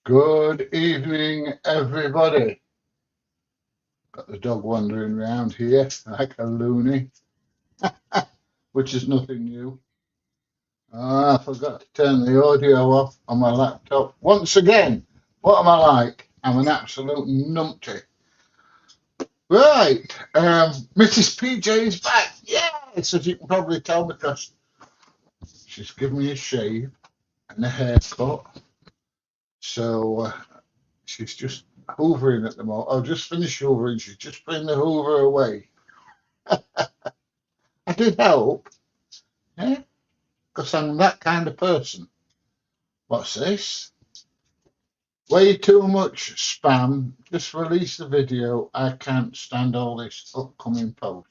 Good evening, everybody. Got the dog wandering around here like a loony, which is nothing new. I forgot to turn the audio off on my laptop. Once again, what am I like? I'm an absolute numpty. Right, Mrs. PJ is back. Yes, as you can probably tell because she's given me a shave and a haircut. So she's just hoovering at the moment. I'll just finish hoovering. She's just putting the hoover away. I did help, yeah, because I'm that kind of person. What's this? Way too much spam. Just release the video. I can't stand all this upcoming post.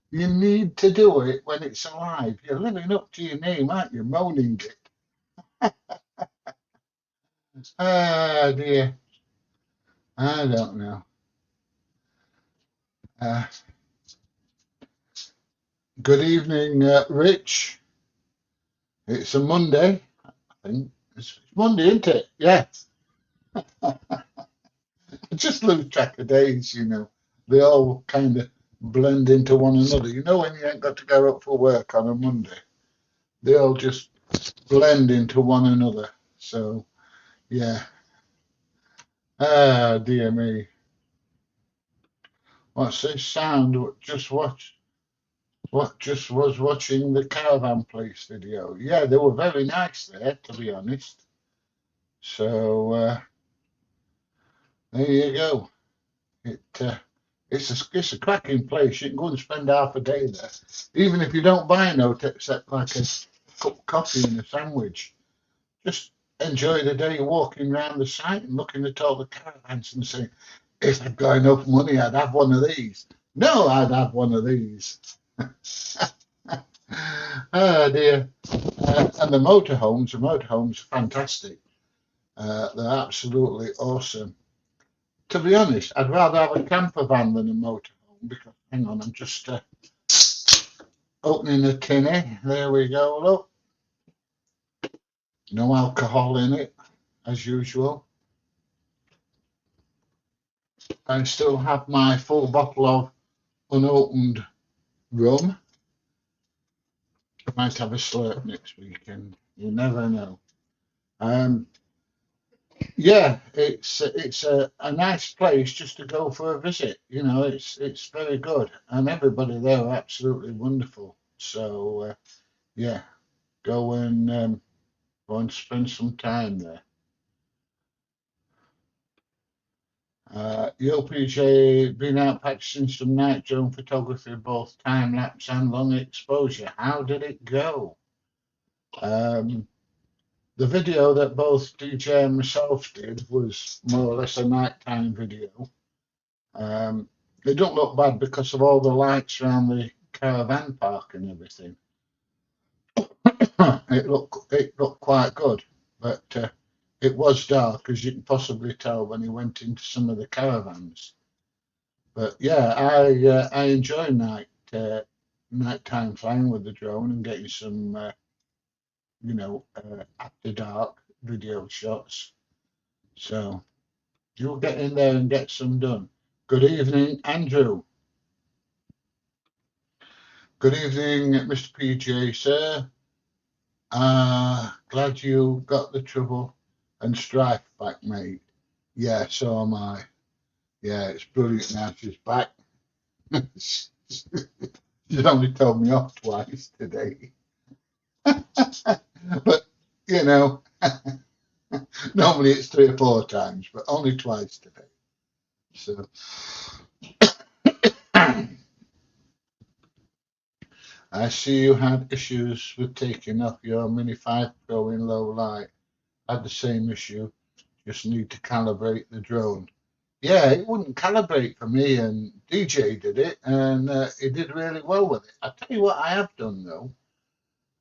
You need to do it when it's alive. You're living up to your name, aren't you? Moaning it. Ah, dear. I don't know. Uh, Good evening, Rich. It's a Monday, I think. It's Monday, isn't it? Yeah. I just lose track of days. They all kind of blend into one another. When you ain't got to go up for work on a Monday, they all just blend into one another. So, yeah. Ah, dear me. What's this sound? What just was watching the caravan place video. Yeah, they were very nice there, to be honest. So, there you go. It it's a cracking place. You can go and spend half a day there, even if you don't buy a note except like a cup of coffee and a sandwich. Just enjoy the day walking around the site and looking at all the caravans and saying, if I'd got enough money, I'd have one of these. No, I'd have one of these. Oh dear. And the motorhomes are fantastic. They're absolutely awesome. To be honest, I'd rather have a camper van than a motorhome because, hang on, I'm just opening a tinny. There we go. Look, no alcohol in it, as usual. I still have my full bottle of unopened rum. I might have a slurp next weekend. You never know. Um, yeah, it's a nice place just to go for a visit. It's very good, and everybody there are absolutely wonderful. So yeah, go and spend some time there. Yo, been out practicing some night drone photography, both time lapse and long exposure. How did it go? Um, the video that both DJ and myself did was more or less a nighttime video. It don't look bad because of all the lights around the caravan park and everything. It looked quite good, but it was dark, as you can possibly tell when he went into some of the caravans. But yeah, I enjoy nighttime flying with the drone and getting some after dark video shots. So you'll get in there and get some done. Good evening, Andrew. Good evening, Mr. PJ, sir. Glad you got the trouble and strife back, mate. Yeah, so am I. Yeah, it's brilliant now she's back. She's only told me off twice today. But, you know, normally it's 3 or 4 times, but only twice today. So, I see you had issues with taking off your Mini 5 Pro in low light. Had the same issue, just need to calibrate the drone. Yeah, it wouldn't calibrate for me, and DJ did it, and he did really well with it. I'll tell you what I have done though.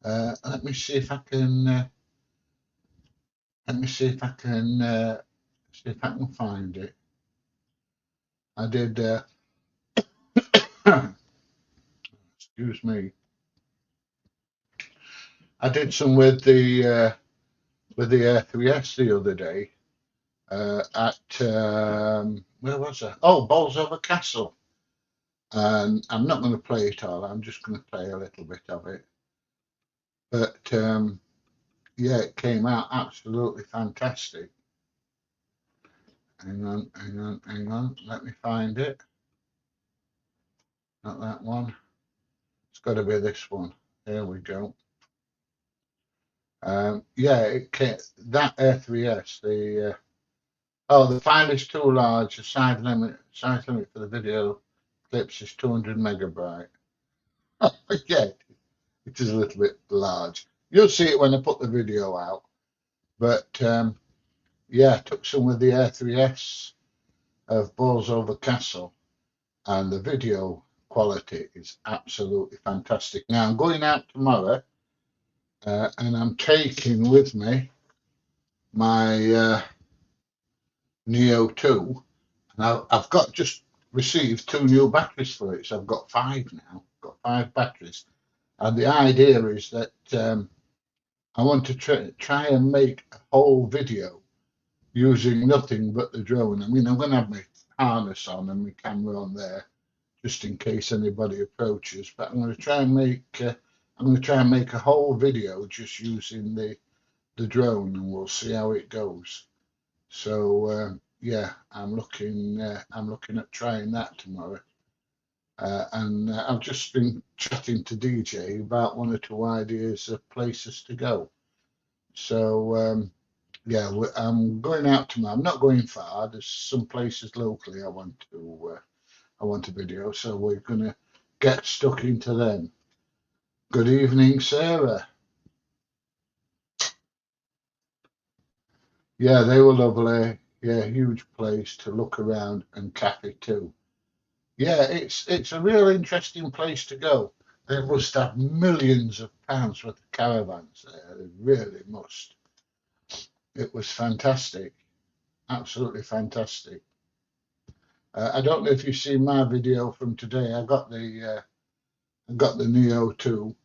Let me see if I can. Let me see if I can. See if I can find it. I did. Excuse me. I did some with the Air 3S the other day, at where was I? Oh, Bolsover Castle. And I'm not going to play it all. I'm just going to play a little bit of it. But yeah, it came out absolutely fantastic. Hang on, hang on, hang on. Let me find it. Not that one. It's got to be this one. There we go. Yeah, it came, that A3S. The file is too large. The size limit for the video clips is 200 megabyte. Yeah, it is a little bit large. You'll see it when I put the video out. But yeah, I took some with the A3S of Bolsover Castle, and the video quality is absolutely fantastic. Now I'm going out tomorrow, and I'm taking with me my Neo 2, and I've got just received 2 new batteries for it, so I've got 5 now. I've got 5 batteries, and the idea is that I want to try and make a whole video using nothing but the drone. I mean, I'm going to have my harness on and my camera on there, just in case anybody approaches. But I'm going to try and make a whole video just using the drone, and we'll see how it goes. So yeah, I'm looking at trying that tomorrow. And I've just been chatting to DJ about 1 or 2 ideas of places to go. So yeah, I'm going out tomorrow. I'm not going far. There's some places locally I want to video, so we're gonna get stuck into them. Good evening, Sarah. Yeah, they were lovely. Yeah, huge place to look around and cafe too. Yeah, it's a real interesting place to go. They must have millions of pounds worth of caravans there. They really must. It was fantastic, absolutely fantastic. I don't know if you've seen my video from today. I got the Neo 2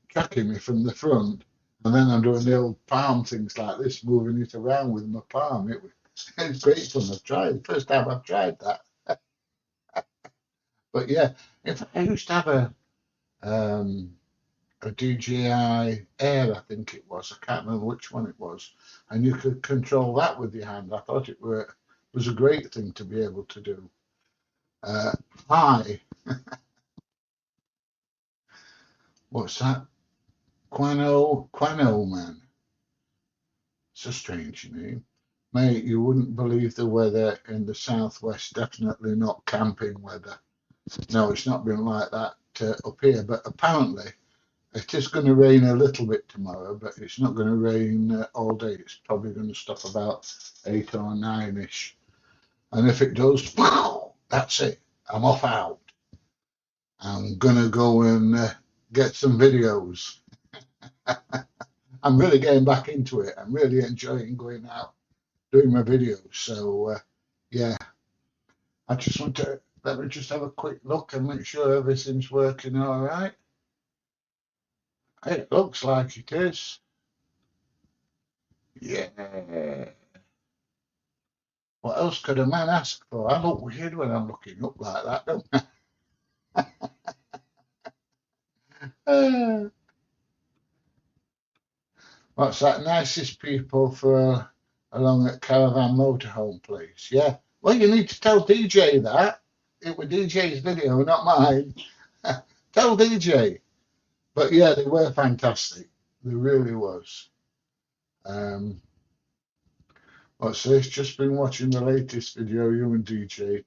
tracking me from the front, and then I'm doing the old palm things like this, moving it around with my palm. It's great fun. I've tried. First time I've tried that. But yeah, in fact, I used to have um, a DJI Air, I think it was. I can't remember which one it was, and you could control that with your hand. I thought it was a great thing to be able to do. Hi, what's that? Quano man. It's a strange name. Mate, you wouldn't believe the weather in the southwest. Definitely not camping weather. No, it's not been like that up here. But apparently, it is going to rain a little bit tomorrow, but it's not going to rain all day. It's probably going to stop about 8 or 9ish. And if it does, that's it. I'm off out. I'm going to go and get some videos. I'm really getting back into it. I'm really enjoying going out, doing my videos. So, yeah, I just want to let me just have a quick look and make sure everything's working all right. It looks like it is. Yeah. What else could a man ask for? I look weird when I'm looking up like that, don't I? What's that? Nicest people for along at Caravan Motorhome, please. Yeah. Well, you need to tell DJ that. It was DJ's video, not mine. Tell DJ. But yeah, they were fantastic. They really was. Um, what's this? Just been watching the latest video you and DJ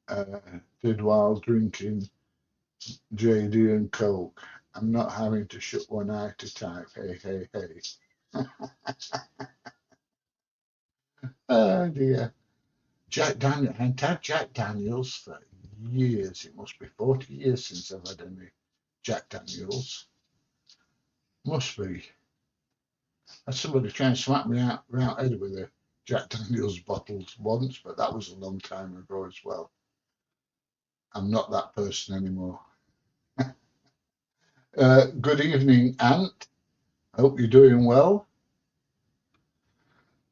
uh, did while drinking JD and Coke. I'm not having to shut one eye to type. Hey, hey, hey. Oh dear. Jack Daniel. I haven't had Jack Daniels for years. It must be 40 years since I've had any Jack Daniels. Must be. Had somebody try and smack me out round head with a Jack Daniels bottles once, but that was a long time ago as well. I'm not that person anymore. Good evening, Ant. Hope you're doing well.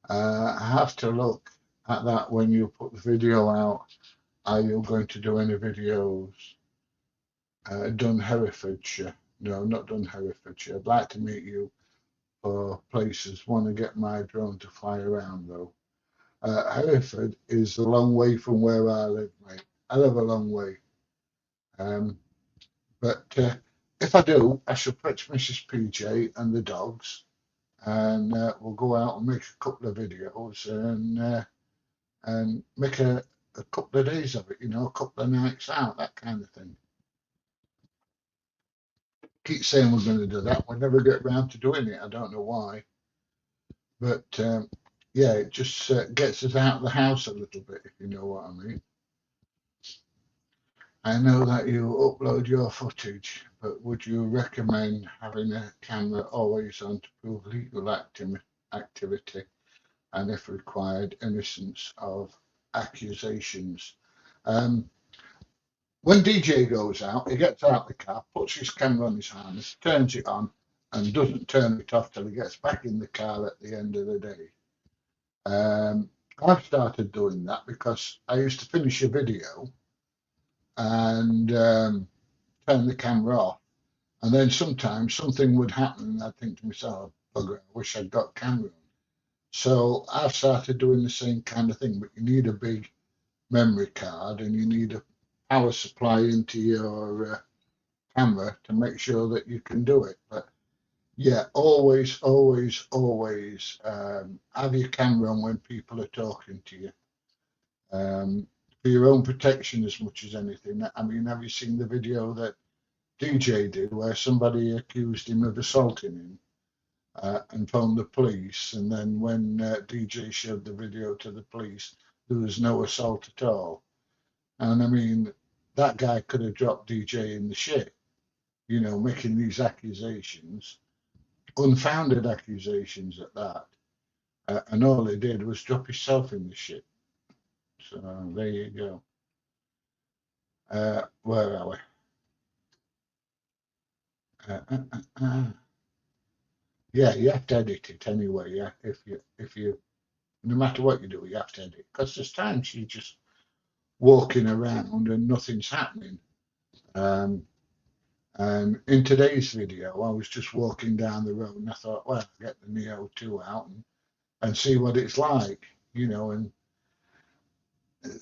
I have to look at that when you put the video out. Are you going to do any videos done Herefordshire? No, not done Herefordshire. I'd like to meet you for places. Want to get my drone to fly around though. Hereford is a long way from where I live, mate. I live a long way. Um, but if I do, I shall fetch Mrs. PJ and the dogs, and we'll go out and make a couple of videos and make a couple of days of it. You know, a couple of nights out, that kind of thing. Keep saying we're going to do that. We never get round to doing it. I don't know why, but yeah, it just gets us out of the house a little bit, if you know what I mean. I know that you upload your footage, but would you recommend having a camera always on to prove legal activity and, if required, innocence of accusations? Um, when DJ goes out, he gets out of the car, puts his camera on his harness, turns it on, and doesn't turn it off till he gets back in the car at the end of the day. I've started doing that because I used to finish a video and turn the camera off. And then sometimes something would happen, and I'd think to myself, bugger, I wish I'd got camera on. So I've started doing the same kind of thing, but you need a big memory card and you need a power supply into your camera to make sure that you can do it. But yeah, always, always, always have your camera on when people are talking to you. For your own protection as much as anything. I mean, have you seen the video that DJ did where somebody accused him of assaulting him and phoned the police? And then when DJ showed the video to the police, there was no assault at all. And I mean, that guy could have dropped DJ in the shit, you know, making these accusations, unfounded accusations at that. And all he did was drop himself in the shit. So there you go. Where are we? Uh, uh, uh, uh. Yeah, you have to edit it anyway. Yeah, if you no matter what you do, you have to edit because there's times you're just walking around and nothing's happening. Um, and in today's video, I was just walking down the road and I thought, well, I'll get the Neo 2 out and see what it's like, you know, and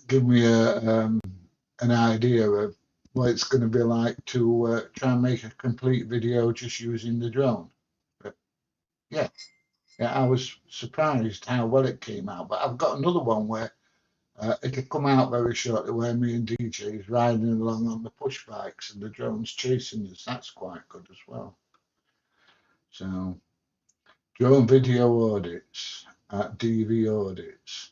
give me an idea of what it's going to be like to try and make a complete video just using the drone. But yeah, yeah, I was surprised how well it came out. But I've got another one where it'll come out very shortly where me and DJ is riding along on the push bikes and the drone's chasing us. That's quite good as well. So, drone video audits at DV audits.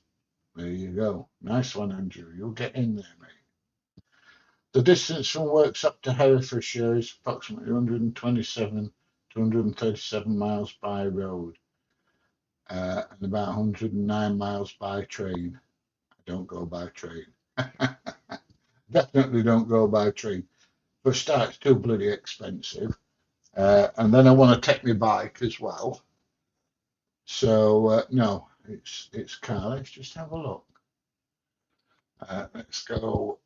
There you go. Nice one, Andrew. You'll get in there, mate. The distance from Worksop to Herefordshire is approximately 127 to 137 miles by road and about 109 miles by train. I don't go by train. Definitely don't go by train. For a start, it's too bloody expensive. And then I want to take my bike as well. So no, it's car. Let's just have a look. Let's go.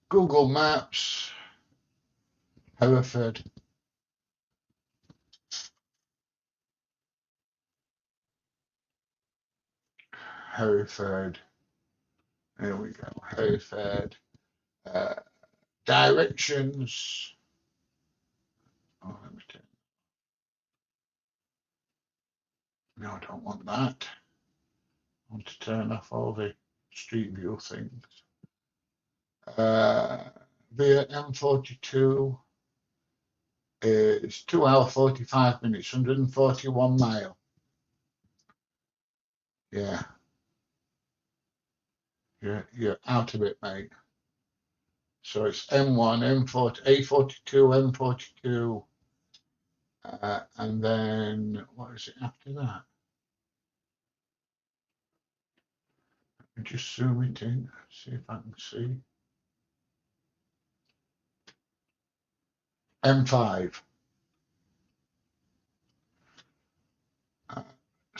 Google Maps, Hereford. Hereford. There we go. Hereford. Uh, directions. Oh, let me turn. No, I don't want that. I want to turn off all the street view things. Uh, via M42 is 2 hour 45 minutes, 141 mile. Yeah, you're out of it, mate. So it's M1, M40, A42, M42, and then what is it after that? Let me just zoom it in, see if I can see. M5.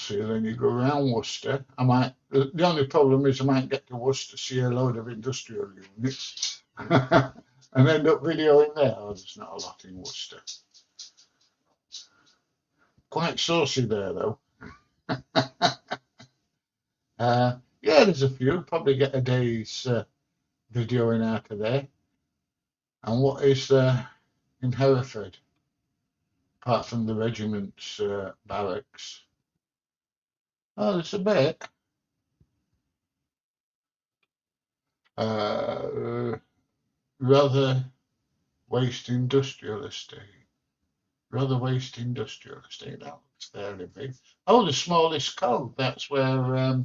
So then you go around Worcester. The only problem is I might get to Worcester, see a load of industrial units, and end up videoing there. Oh, there's not a lot in Worcester. Quite saucy there, though. Yeah, there's a few. Probably get a day's videoing out of there. And what is in Hereford, apart from the regiment's barracks? Oh, there's a bit. Uh, rather waste industrial estate. Rather waste industrial estate. That looks fairly big. Oh, the smallest cog. That's where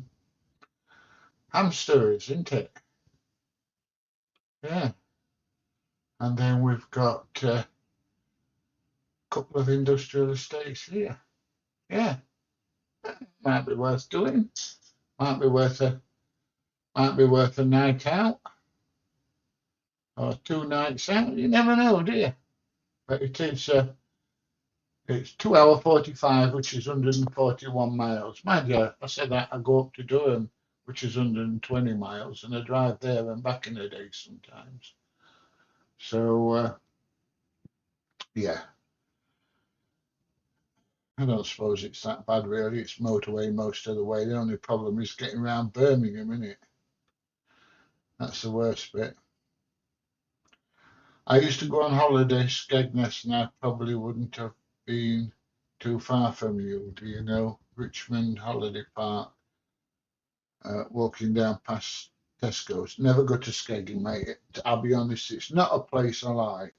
Hamster is, isn't it? Yeah. And then we've got a couple of industrial estates here. Yeah. Might be worth doing. Might be worth a night out or 2 nights out. You never know, do you? But it's 2 hour 45, which is 141 miles. Mind you, I said that I go up to Durham, which is 120 miles, and I drive there and back in a day sometimes. So yeah, I don't suppose it's that bad really. It's motorway most of the way. The only problem is getting around Birmingham, isn't it? That's the worst bit. I used to go on holiday Skegness, and I probably wouldn't have been too far from you. Do you know Richmond Holiday Park? Walking down past Tesco's. Never go to Skegness, mate. I'll be honest, it's not a place I like.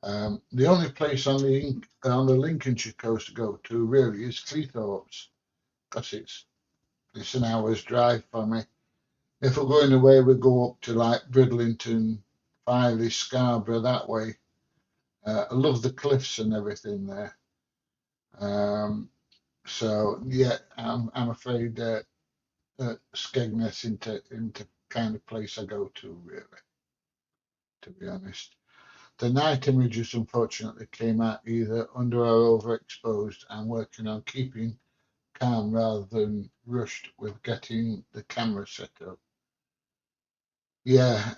The only place on the Lincolnshire coast to go to really is Cleethorpes, because it's an hour's drive for me. If we're going away, we go up to like Bridlington, Filey, Scarborough that way. I love the cliffs and everything there. So yeah, I'm afraid Skegness into kind of place I go to really, to be honest. The night images unfortunately came out either under or overexposed. I'm working on keeping calm rather than rushed with getting the camera set up. Yeah,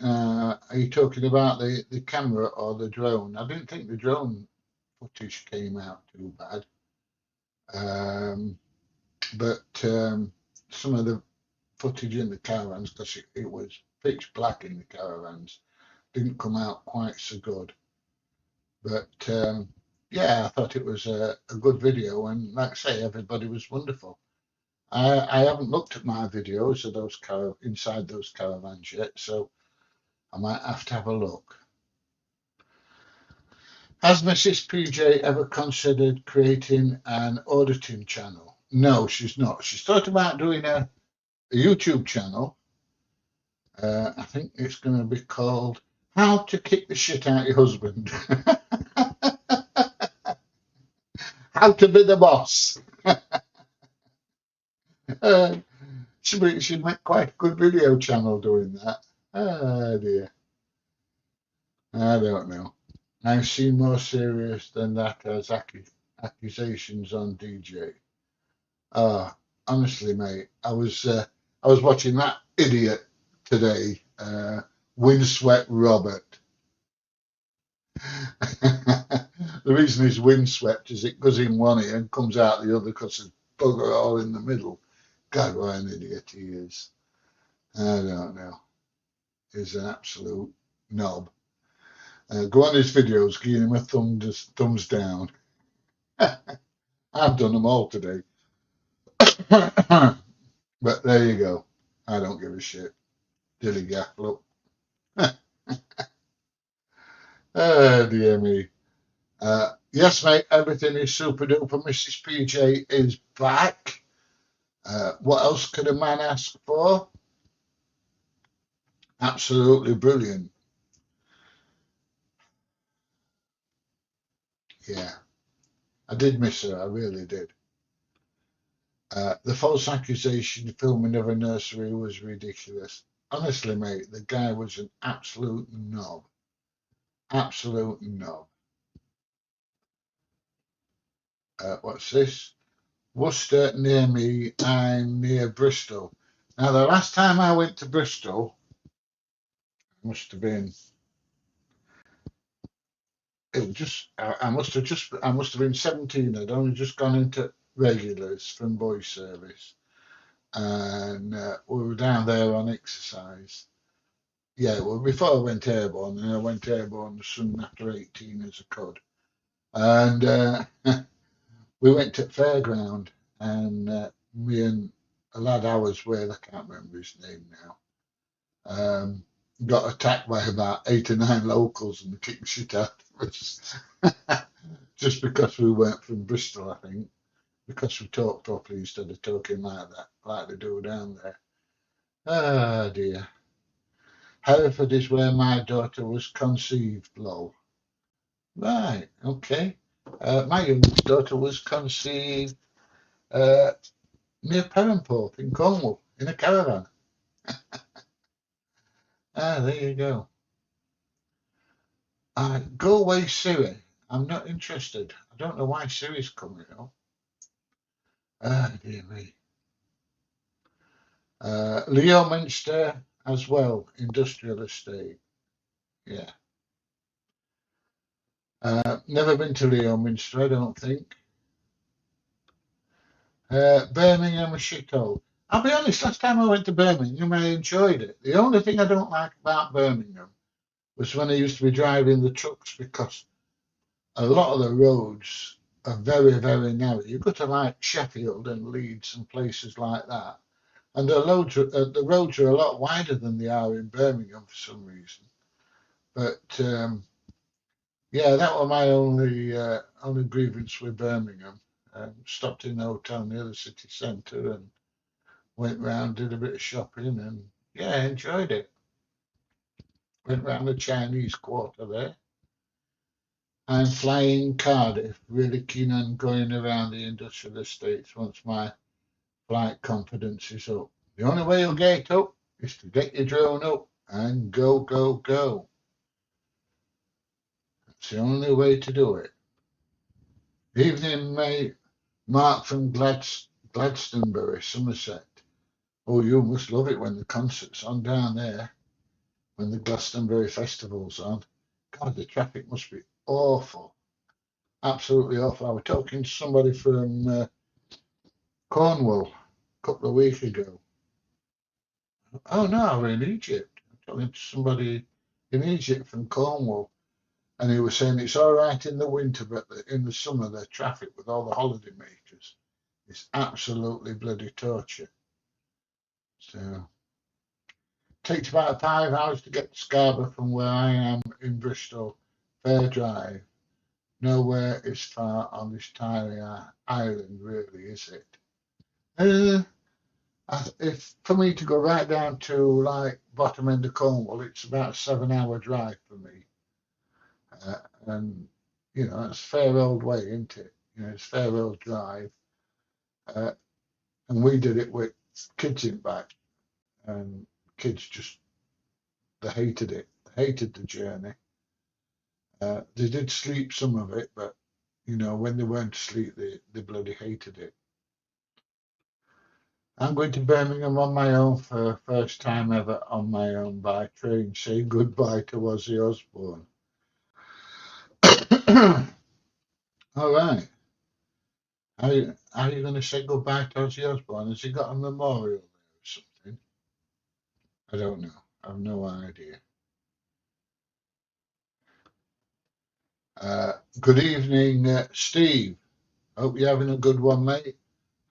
are you talking about the camera or the drone? I didn't think the drone footage came out too bad. Um, but some of the footage in the caravans, because it was pitch black in the caravans, didn't come out quite so good. But yeah, I thought it was a good video, and like I say, everybody was wonderful. I haven't looked at my videos of those inside those caravans yet, so I might have a look. Has Mrs. PJ ever considered creating an auditing channel? No, she's not. She's thought about doing a YouTube channel. I think it's going to be called How to Kick the Shit Out of Your Husband. How to Be the Boss. uh, she'd make quite a good video channel doing that. Oh dear. I don't know. I've seen more serious than that as accusations on DJ. Honestly, mate, I was watching that idiot today, Windswept Robert. The reason he's windswept is it goes in one ear and comes out the other because there's bugger all in the middle. God, what an idiot he is. I don't know. He's an absolute knob. Go on his videos, give him a thumbs down. I've done them all today. But there you go. I don't give a shit. Dilly gaff, look. Oh, dear me. Yes, mate, everything is super duper. Mrs. PJ is back. What else could a man ask for? Absolutely brilliant. Yeah, I did miss her. I really did. The false accusation filming of a nursery was ridiculous. Honestly, mate, the guy was an absolute knob. Absolute knob. What's this? Worcester near me. I'm near Bristol. Now, the last time I went to Bristol must have been. It was just. I must have been 17. I'd only just gone into regulars from boys' service, and we were down there on exercise. Yeah, well, before I went airborne, and I went airborne soon after 18 as a cod. And we went to fairground, and me and a lad I was with, I can't remember his name now, got attacked by about 8 or 9 locals and kicked shit out of us. Just because we weren't from Bristol, I think, because we talked properly instead of talking like that, like they do down there. Ah, dear. Hereford is where my daughter was conceived, lol. Right, okay. My youngest daughter was conceived uh, near Perranporth in Cornwall in a caravan. Ah, there you go. Go away, Siri. I'm not interested. I don't know why Siri's coming up. Ah, dear me. Leominster as well, industrial estate. Yeah. Never been to Leominster, I don't think. Birmingham, a shithole. I'll be honest, last time I went to Birmingham, I enjoyed it. The only thing I don't like about Birmingham was when I used to be driving the trucks because a lot of the roads are very, very narrow. You go to like Sheffield and Leeds and places like that, and the roads are a lot wider than they are in Birmingham for some reason. But yeah, that was my only grievance with Birmingham. Stopped in a hotel near the city centre and went round, did a bit of shopping, and yeah, enjoyed it. Went round the Chinese Quarter there. I'm flying Cardiff, really keen on going around the industrial estates once my flight confidence is up. The only way you'll get up is to get your drone up and go, go, go. It's the only way to do it. Evening, mate. Mark from Gladstonebury, Somerset. Oh, you must love it when the concert's on down there, when the Glastonbury Festival's on. God, the traffic must be awful. Absolutely awful. I was talking to somebody from Cornwall a couple of weeks ago. Oh, no, we're in Egypt. I'm talking to somebody in Egypt from Cornwall, and he was saying it's all right in the winter, but in the summer, the traffic with all the holiday makers is absolutely bloody torture. So, takes about 5 hours to get to Scarborough from where I am in Bristol. Fair drive. Nowhere is far on this tiny island, really, is it? Uh, if for me to go right down to like bottom end of Cornwall, it's about a 7 hour drive for me. And you know, it's a fair old way, isn't it? You know, it's a fair old drive. Uh, and we did it with kids in back, and kids just they hated it. They hated the journey. They did sleep some of it, but you know, when they weren't asleep, they bloody hated it. I'm going to Birmingham on my own for first time ever on my own by train. Say goodbye to Ozzy Osbourne. All right. How are you going to say goodbye to Ozzy Osbourne? Has he got a memorial there or something? I don't know. I've no idea. Good evening, Steve. Hope you're having a good one, mate.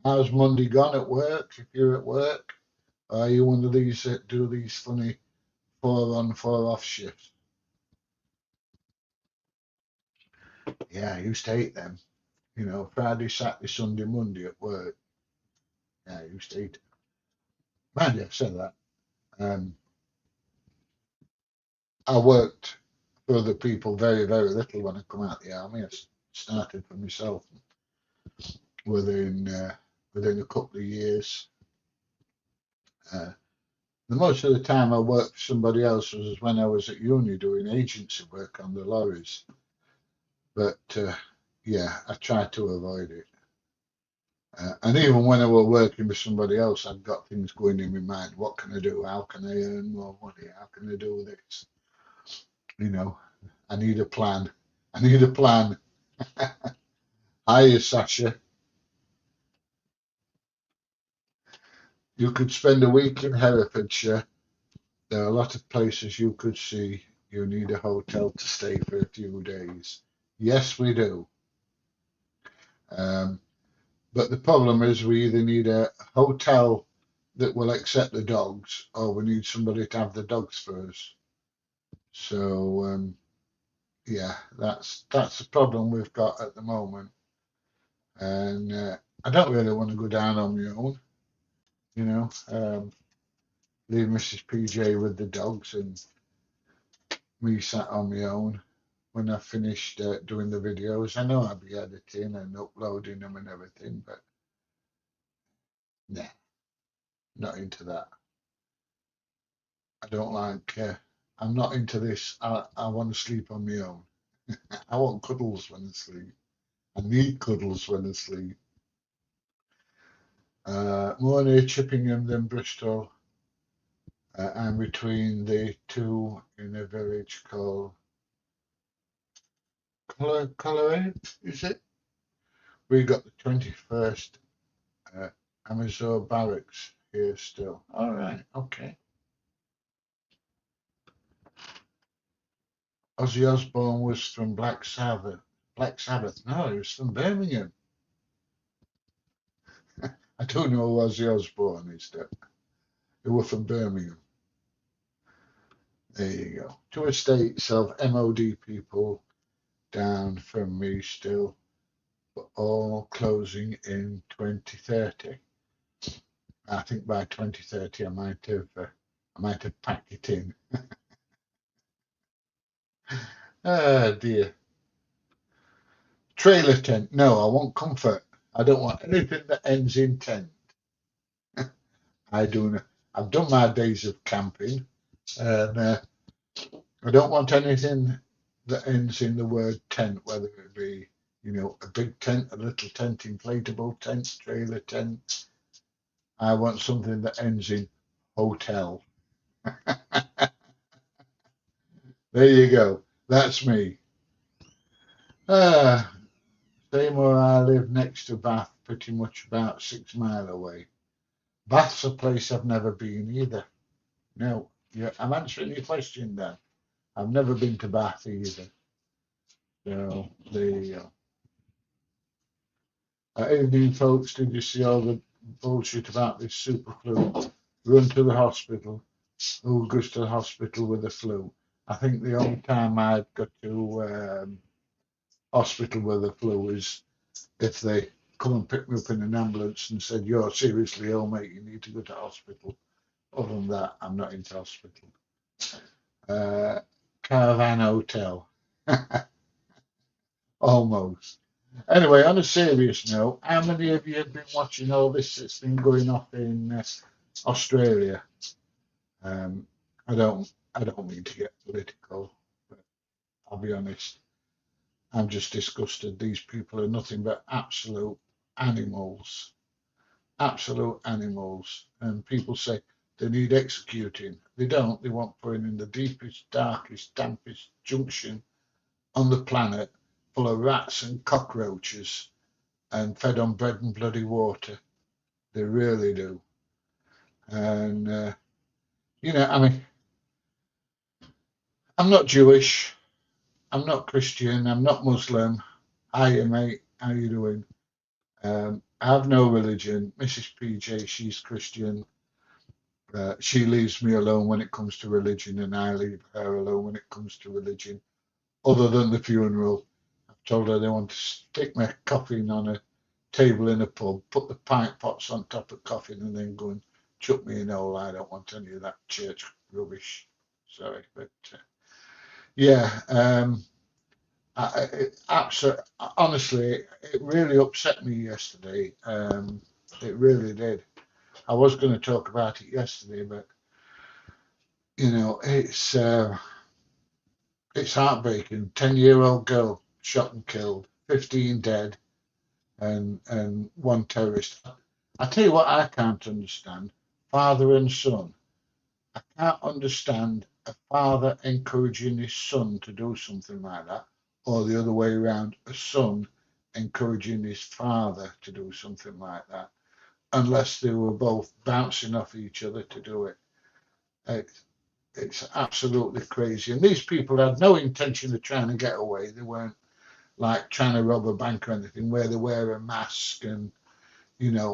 How's Monday gone at work? If you're at work, are you one of these that do these funny 4 on 4 off shifts? Yeah, I used to hate them. You know, Friday, Saturday, Sunday, Monday at work. Yeah, I used to hate it. Mind you, I said that. Um, I worked for other people very, very little when I come out of the army. I started for myself within within a couple of years. Uh, the most of the time I worked for somebody else was when I was at uni doing agency work on the lorries. But yeah, I tried to avoid it. And even when I were working with somebody else, I've got things going in my mind. What can I do? How can I earn more money? How can I do this? You know, I need a plan. I need a plan. Hiya, Sasha. You could spend a week in Herefordshire. There are a lot of places you could see. You need a hotel to stay for a few days. Yes, we do. Um, but the problem is we either need a hotel that will accept the dogs, or we need somebody to have the dogs for us. So yeah, that's the problem we've got at the moment. And I don't really want to go down on my own, you know. Leave Mrs. PJ with the dogs and me sat on my own when I finished doing the videos. I know I'll be editing and uploading them and everything, but nah, not into that. I don't like. I'm not into this. I want to sleep on my own. I want cuddles when I sleep. I need cuddles when I sleep. More near Chippingham than Bristol. I'm between the two in a village called Colorade, is it? We got the 21st Amazon barracks here still. All right, okay. Ozzy Osbourne was from Black Sabbath. Black Sabbath? No, he was from Birmingham. I don't know who Ozzy Osbourne is, though. They were from Birmingham. There you go. Two estates of MOD people down from me still, but all closing in 2030. I think by 2030 I might have packed it in. Ah dear. Trailer tent. No, I want comfort. I don't want anything that ends in tent. I do. I've done my days of camping, and I don't want anything that ends in the word tent, whether it be, a big tent, a little tent, inflatable tent, trailer tent. I want something that ends in hotel. There you go. That's me. Ah, same where I live next to Bath, pretty much about 6 mile away. Bath's a place I've never been either. No, yeah, I'm answering your question then. I've never been to Bath either. So there you go. Evening, folks. Did you see all the bullshit about this super flu? Run to the hospital. Who goes to the hospital with the flu? I think the only time I've got to hospital with the flu is if they come and pick me up in an ambulance and said, "You're seriously ill, mate. You need to go to hospital." Other than that, I'm not into hospital. Uh, Caravan hotel. Almost. Anyway, on a serious note, how many of you have been watching all this that's been going off in Australia? Um, I don't mean to get political, but I'll be honest. I'm just disgusted. These people are nothing but absolute animals. And people say they need executing. They don't. They want putting in the deepest, darkest, dampest junction on the planet, full of rats and cockroaches, and fed on bread and bloody water. They really do. And, I mean, I'm not Jewish. I'm not Christian. I'm not Muslim. Hiya, mate. How you doing? I have no religion. Mrs. PJ, she's Christian. She leaves me alone when it comes to religion, and I leave her alone when it comes to religion. Other than the funeral, I've told her they want to stick my coffin on a table in a pub, put the pint pots on top of coffin, and then go and chuck me in a hole. I don't want any of that church rubbish. Sorry, but yeah, absolutely. Honestly, it really upset me yesterday. It really did. I was going to talk about it yesterday, but it's heartbreaking. 10-year-old girl shot and killed, 15 dead. and one terrorist. I tell you what, I can't understand: father and son. I can't understand a father encouraging his son to do something like that, or the other way around, a son encouraging his father to do something like that, unless they were both bouncing off each other to do it. It it's absolutely crazy. And these people had no intention of trying to get away. They weren't like trying to rob a bank or anything, where they wear a mask and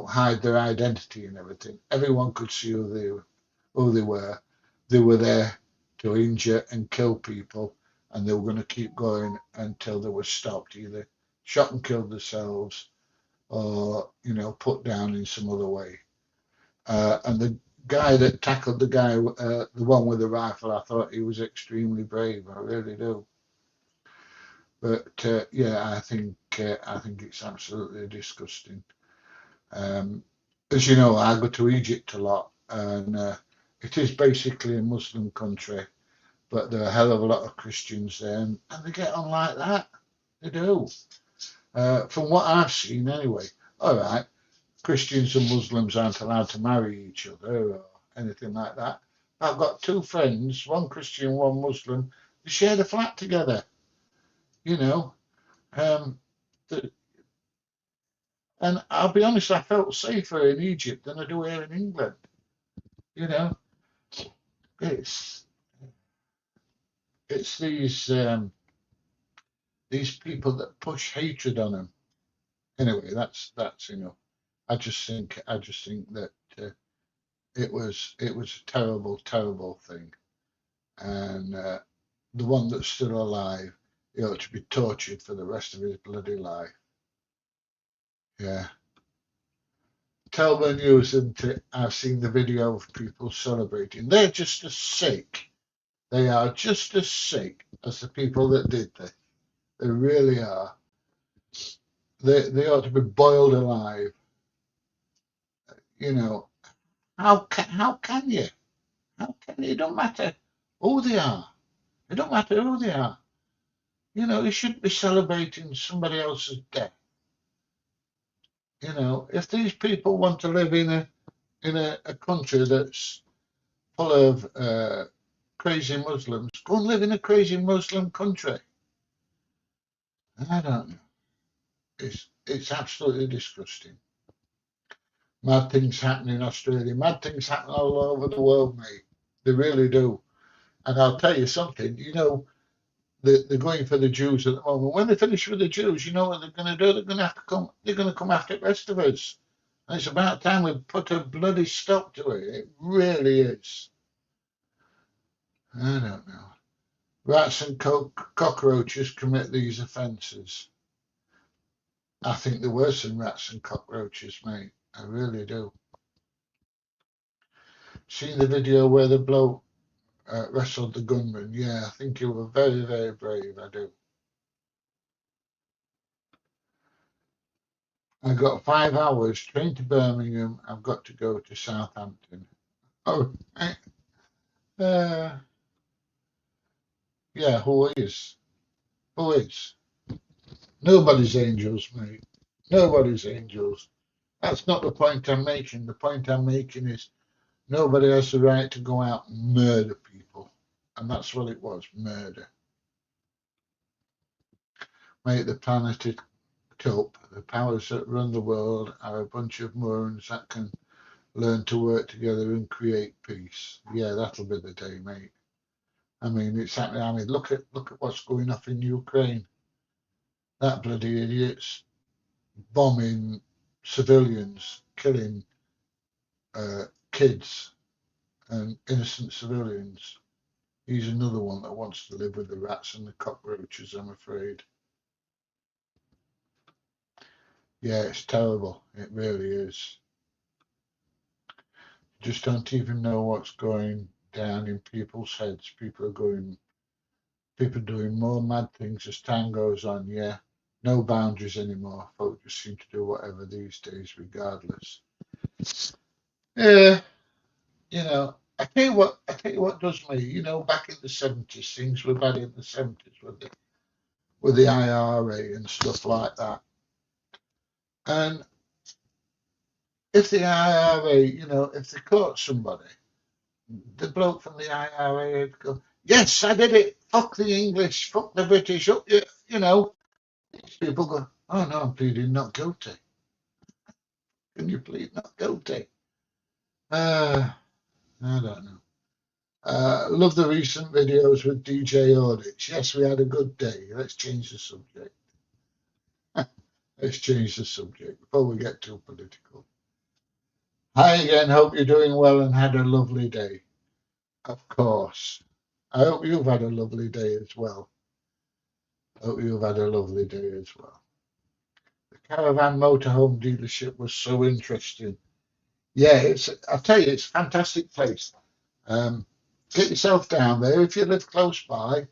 hide their identity and everything. Everyone could see who they were. They were there to injure and kill people, and they were going to keep going until they were stopped, either shot and killed themselves, or put down in some other way. And the guy that tackled the guy, the one with the rifle, I thought he was extremely brave. I really do. But yeah, I think it's absolutely disgusting. Um, as you know, I go to Egypt a lot, and it is basically a Muslim country, but there are a hell of a lot of Christians there, and they get on like that. They do. From what I've seen, anyway. All right, Christians and Muslims aren't allowed to marry each other or anything like that. I've got two friends, one Christian, one Muslim. They share the flat together. You know, um, the, and I'll be honest, I felt safer in Egypt than I do here in England. You know, it's it's these people that push hatred on them. Anyway, that's I just think that it was a terrible, terrible thing, and the one that's still alive, he ought to be tortured for the rest of his bloody life. Yeah. Tell the news, and I've seen the video of people celebrating. They're just as sick. They are just as sick as the people that did this. They really are. They ought to be boiled alive. You know, how can you? How can you? It don't matter who they are. It don't matter who they are. You shouldn't be celebrating somebody else's death. If these people want to live in a country that's full of crazy Muslims, go and live in a crazy Muslim country. I don't know. It's absolutely disgusting. Mad things happen in Australia. Mad things happen all over the world, mate. They really do. And I'll tell you something. They're going for the Jews at the moment. When they finish with the Jews, you know what they're going to do? They're going to have to come. They're going to come after the rest of us. And it's about time we put a bloody stop to it. It really is. I don't know. Rats and cockroaches commit these offences. I think they're worse than rats and cockroaches, mate. I really do. Seen the video where the bloke wrestled the gunman? Yeah, I think he was very, very brave. I do. I got 5 hours train to Birmingham. I've got to go to Southampton. Oh, uh, yeah. Who is? Who is? Nobody's angels, mate. Nobody's angels. That's not the point I'm making. The point I'm making is nobody has the right to go out and murder people. And that's what it was, murder. Make the planet up. The powers that run the world are a bunch of morons that can learn to work together and create peace. Yeah, that'll be the day, mate. I mean, it's happening. I mean, look at what's going off in Ukraine. That bloody idiots bombing civilians, killing kids and innocent civilians. He's another one that wants to live with the rats and the cockroaches, I'm afraid. Yeah, it's terrible. It really is. Just don't even know what's going down in people's heads. People doing more mad things as time goes on. Yeah, no boundaries anymore. Folk just seem to do whatever these days, regardless. Yeah, I tell you what does me. Back in the 70s, things were bad in the 70s with the IRA and stuff like that. And if the IRA, if they caught somebody, the bloke from the IRA would go, yes, I did it. Fuck the English, fuck the British, these people go, oh no, I'm pleading not guilty. Can you plead not guilty? I don't know. Love the recent videos with DJ audits. Yes, we had a good day. Let's change the subject. Let's change the subject before we get too political. Hi again. Hope you're doing well and had a lovely day. Of course. I hope you've had a lovely day as well. Hope you've had a lovely day as well. The Caravan Motorhome dealership was so interesting. Yeah, I tell you, it's a fantastic place. Get yourself down there. If you live close by,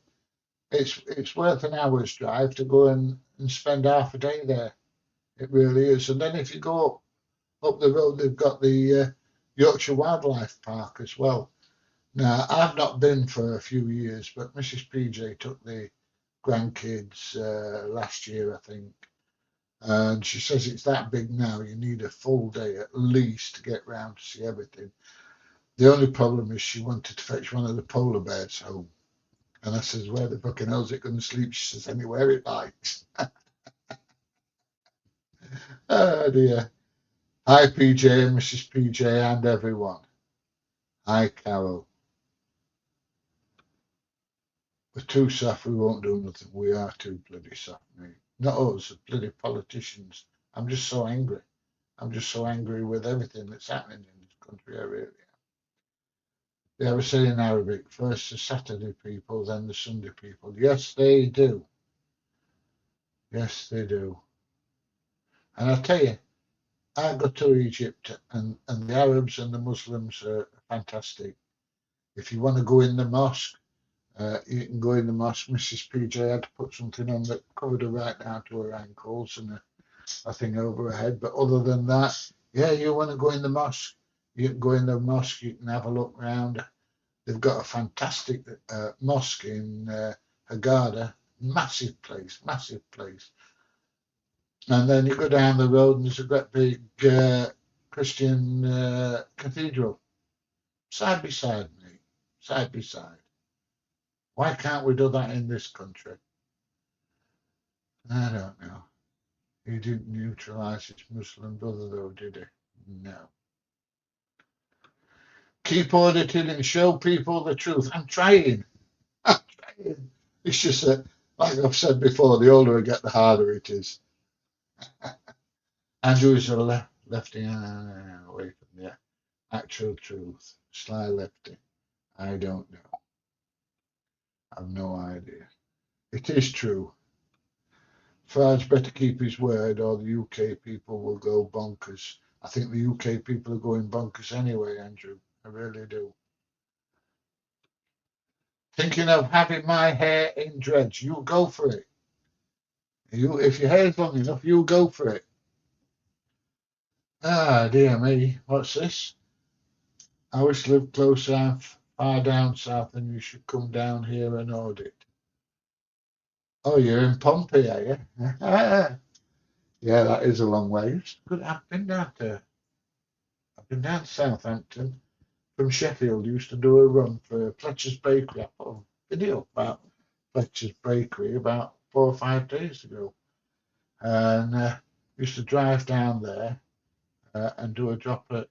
it's worth an hour's drive to go and spend half a day there. It really is. And then if you go up the road, they've got the Yorkshire Wildlife Park as well. Now, I've not been for a few years, but Mrs. PJ took the grandkids last year, I think. And she says it's that big now, you need a full day at least to get round to see everything. The only problem is she wanted to fetch one of the polar bears home. And I says, where the fucking hell's it going to sleep? She says, anywhere it likes. Oh dear. Hi, PJ and Mrs. PJ and everyone. Hi, Carol. We're too soft, we won't do nothing. We are too bloody soft, mate. Not us, the bloody politicians. I'm just so angry. I'm just so angry with everything that's happening in this country. I really am. They have a say in Arabic, first the Saturday people, then the Sunday people. Yes, they do. Yes, they do. And I tell you, I go to Egypt and the Arabs and the Muslims are fantastic. If you want to go in the mosque, you can go in the mosque. Mrs. PJ had to put something on that covered her right down to her ankles and a thing over her head. But other than that, yeah, you want to go in the mosque, you can go in the mosque, you can have a look round. They've got a fantastic mosque in Haggadah, massive place, massive place. And then you go down the road and there's a great big Christian cathedral, side by side, mate, side by side. Why can't we do that in this country? I don't know. He didn't neutralise his Muslim brother, though, did he? No. Keep auditing and show people the truth. I'm trying. I'm trying. It's just that, like I've said before, the older I get, the harder it is. Andrew is a lefty away from the actual truth. Sly lefty. I don't know. I've no idea. It is true. Farage better keep his word, or the UK people will go bonkers. I think the UK people are going bonkers anyway, Andrew. I really do. Thinking of having my hair in dreads. You go for it. If your hair's long enough, you go for it. Ah, dear me. What's this? I wish lived closer, far down south, and you should come down here and audit. Oh, you're in Pompey, are you? Yeah, that is a long way. Good. I've been down to Southampton from Sheffield. Used to do a run for Fletcher's Bakery. I put a video about Fletcher's Bakery about 4 or 5 days ago, and used to drive down there and do a drop at,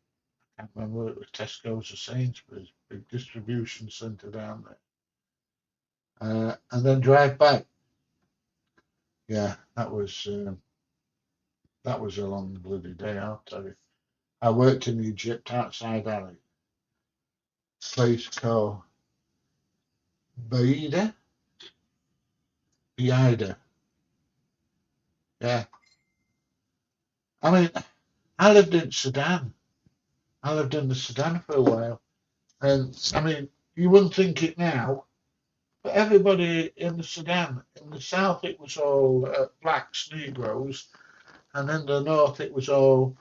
I can't remember whether it was Tesco's or Sainsbury's, big distribution centre down there, and then drive back. Yeah, that was a long bloody day, I'll tell you. I worked in Egypt outside Ali, place called Baida, Baida. Yeah, I mean, I lived in Sudan. I lived in the Sudan for a while, and I mean, you wouldn't think it now, but everybody in the Sudan, in the south, it was all blacks, Negroes, and in the north, it was all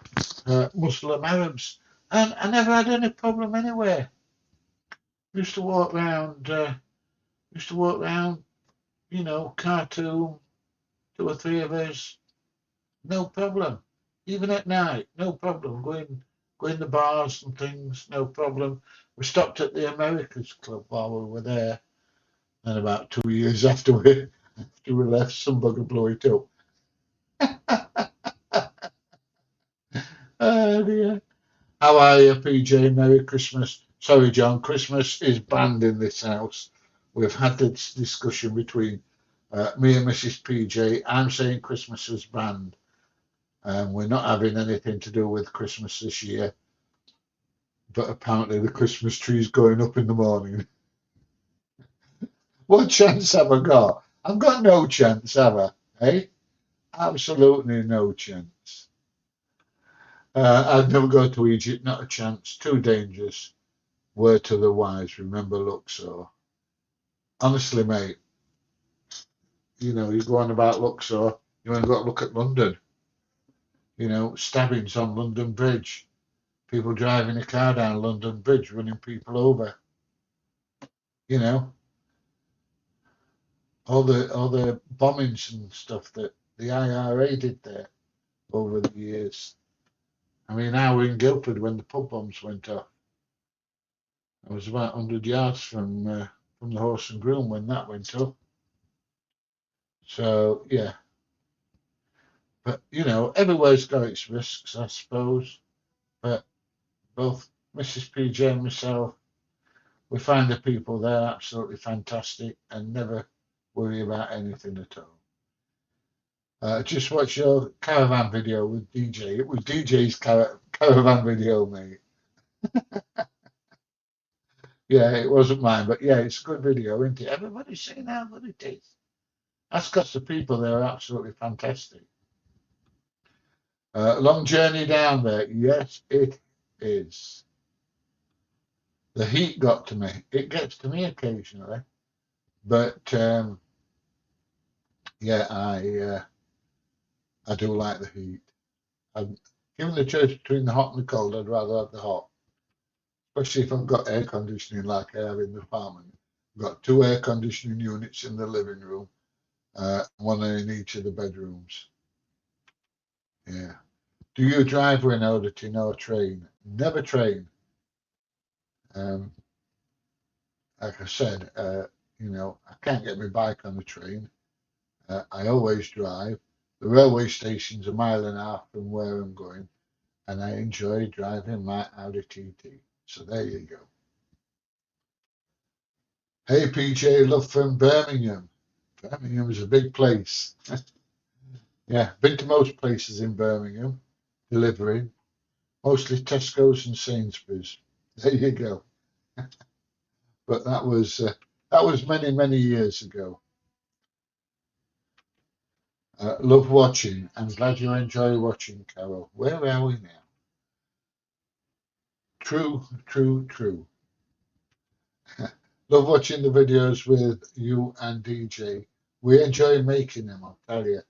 Muslim Arabs, and I never had any problem anywhere. Used to walk round, used to walk round, Khartoum, 2 or 3 of us, no problem. even at night, no problem. Go in the bars and things, no problem. We stopped at the Americas Club while we were there, and about 2 years after we left, some bugger blew it up. Oh dear. How are you, PJ? Merry Christmas. Sorry, John, Christmas is banned in this house. We've had this discussion between me and Mrs. PJ. I'm saying Christmas is banned. We're not having anything to do with Christmas this year, but apparently the Christmas tree's going up in the morning. What chance have I got? I've got no chance, have I? Hey, absolutely no chance. I'd never go to Egypt, not a chance. Too dangerous. Word to the wise, remember Luxor. Honestly, mate, you go on about Luxor, you ain't got to look at London. Stabbings on London Bridge, people driving a car down London Bridge, running people over. You know, all the bombings and stuff that the IRA did there over the years. I mean, I were in Guildford when the pub bombs went off. I was about 100 yards from the Horse and Groom when that went up. So yeah, but everywhere's got its risks, I suppose. But both Mrs. PJ and myself, we find the people there absolutely fantastic and never worry about anything at all. Just watch your caravan video with DJ. It was DJ's caravan video, mate. Yeah, it wasn't mine, but yeah, it's a good video, isn't it? Everybody's saying how good it is. That's because the people there are absolutely fantastic. Long journey down there. Yes, it is. The heat got to me. It gets to me occasionally, but yeah, I do like the heat. Given the choice between the hot and the cold, I'd rather have the hot, especially if I've got air conditioning like I have in the apartment. I've got two air conditioning units in the living room, one in each of the bedrooms. Yeah. Do you drive, when auditing or train? Never train. Um, like I said, I can't get my bike on the train. I always drive. The railway station's a mile and a half from where I'm going, and I enjoy driving my Audi TT. So there you go. Hey PJ, love from Birmingham. Birmingham is a big place. Yeah, been to most places in Birmingham, delivering, mostly Tesco's and Sainsbury's. There you go. But that was many, many years ago. Love watching. I'm glad you enjoy watching, Carol. Where are we now? True, true, true. Love watching the videos with you and DJ. We enjoy making them, I'll tell you.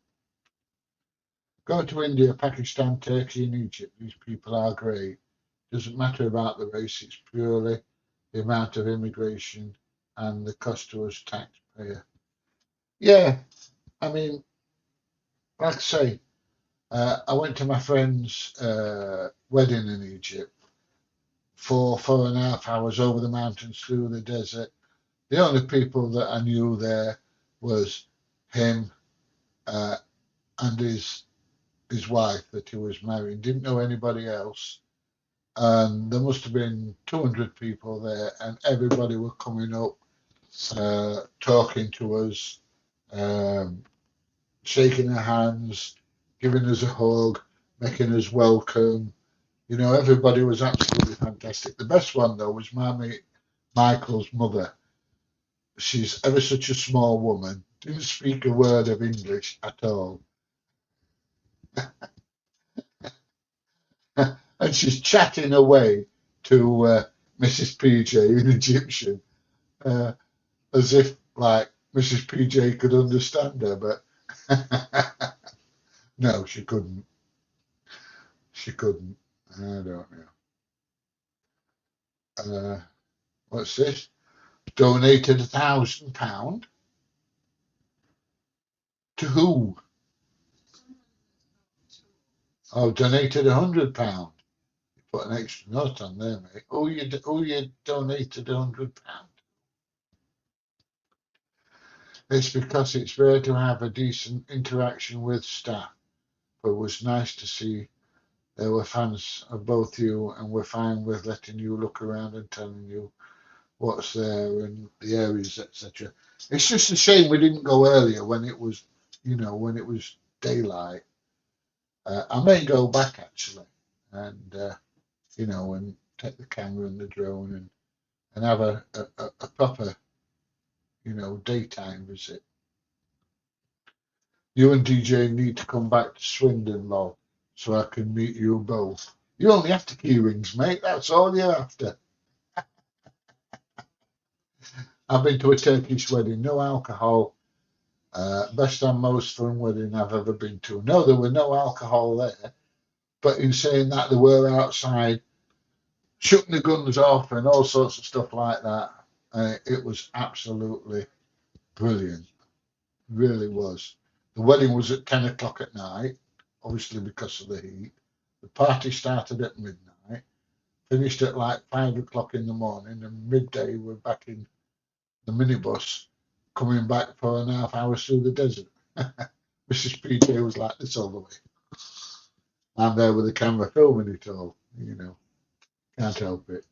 Go to India, Pakistan, Turkey, and Egypt. These people are great. Doesn't matter about the race, it's purely the amount of immigration and the cost to us taxpayer. Yeah, I mean, like I say, I went to my friend's wedding in Egypt for 4.5 hours over the mountains through the desert. The only people that I knew there was him uh, and his wife that he was marrying. Didn't know anybody else. And there must have been 200 people there, and everybody were coming up, talking to us, um, shaking our hands, giving us a hug, making us welcome. Everybody was absolutely fantastic. The best one, though, was my mate Michael's mother. She's ever such a small woman, didn't speak a word of English at all. And she's chatting away to Mrs. PJ in Egyptian, uh, as if like Mrs. PJ could understand her, but no, she couldn't. She couldn't. I don't know. What's this? Donated £1,000 to who? Oh, donated £100. Put an extra note on there, mate. Who you donated £100? It's because it's rare to have a decent interaction with staff, but it was nice to see they were fans of both you and were fine with letting you look around and telling you what's there and the areas, etc. It's just a shame we didn't go earlier when it was, when it was daylight. I may go back actually, and and take the camera and the drone and have a proper, daytime visit. You and DJ need to come back to Swindon, lol, so I can meet you both. You only have to key rings, mate. That's all you're after. I've been to a Turkish wedding, no alcohol. Best and most fun wedding I've ever been to. No, there were no alcohol there, but in saying that, they were outside shooting the guns off and all sorts of stuff like that. It was absolutely brilliant, really was. The wedding was at 10 o'clock at night, obviously because of the heat. The party started at midnight, finished at like 5 o'clock in the morning, and midday we're back in the minibus coming back 4.5 hours through the desert. Mrs. PJ was like this all the way. I'm there with the camera filming it all, can't help it.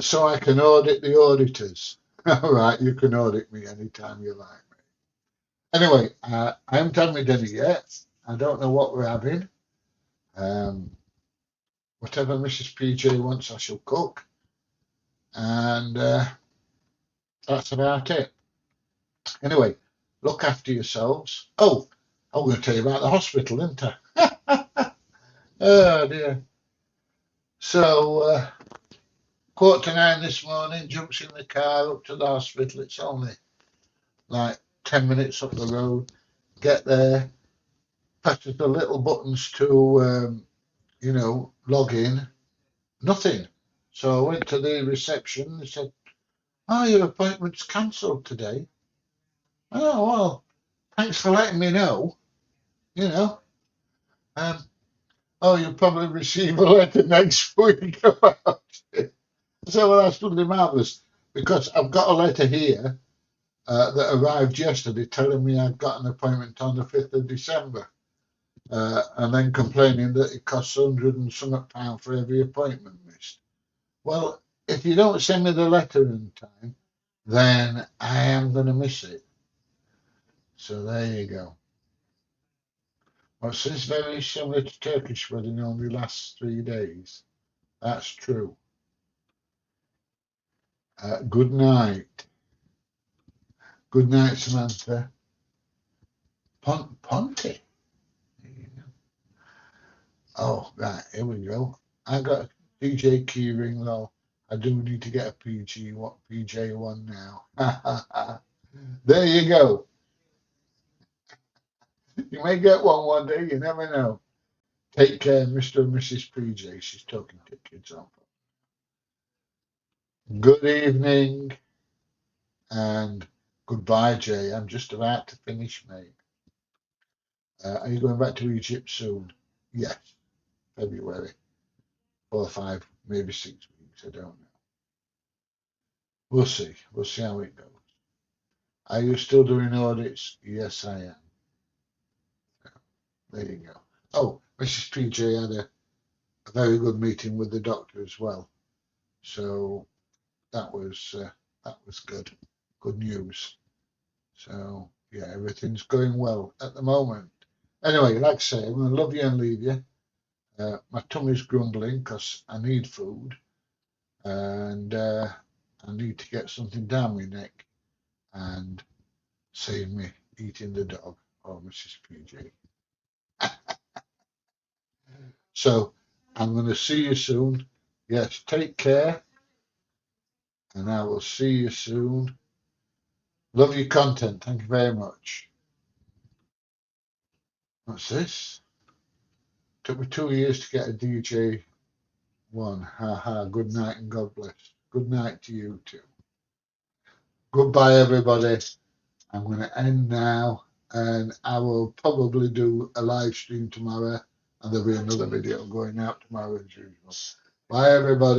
So I can audit the auditors. All right, you can audit me anytime you like. Anyway, I haven't had my dinner yet. I don't know what we're having. Um, Whatever Mrs. PJ wants, I shall cook. And that's about it. Anyway, look after yourselves. Oh, I'm going to tell you about the hospital, isn't I? Oh, dear. So, 8:45 this morning, jumps in the car up to the hospital. It's only like 10 minutes up the road. Get there, presses the little buttons to, log in. Nothing. So I went to the reception. They said, "Oh, your appointment's cancelled today." Oh, well, thanks for letting me know. You know, um, oh, you'll probably receive a letter next week about it. I said, well, that's really marvellous because I've got a letter here that arrived yesterday telling me I've got an appointment on the 5th of December and then complaining that it costs 100 and some pound for every appointment missed. Well, if you don't send me the letter in time, then I am going to miss it. So there you go. What's this very similar to Turkish wedding only lasts 3 days? That's true. Good night. Good night, Samantha. Ponte. Oh, right, here we go. I got a PJ keyring though. I do need to get a PJ one now. There you go. You may get one day, you never know. Take care, Mr. and Mrs. PJ. She's talking to kids on. Good evening and goodbye, Jay. I'm just about to finish, mate. Are you going back to Egypt soon? Yes, February. 4 or 5, maybe 6 weeks. I don't know. We'll see. We'll see how it goes. Are you still doing audits? Yes, I am. There you go. Oh, Mrs. PJ had a very good meeting with the doctor as well. So that was good. Good news. So yeah, everything's going well at the moment. Anyway, like I say, I'm going to love you and leave you. My tummy's grumbling because I need food and I need to get something down my neck and save me eating the dog or Mrs. PJ. So I'm going to see you soon. Yes, take care and I will see you soon. Love your content. Thank you very much. What's this? Took me 2 years to get a DJ one. Ha ha. Good night and God bless. Good night to you too. Goodbye, everybody. I'm going to end now. and I will probably do a live stream tomorrow, and there'll be another video going out tomorrow as usual. Bye, everybody.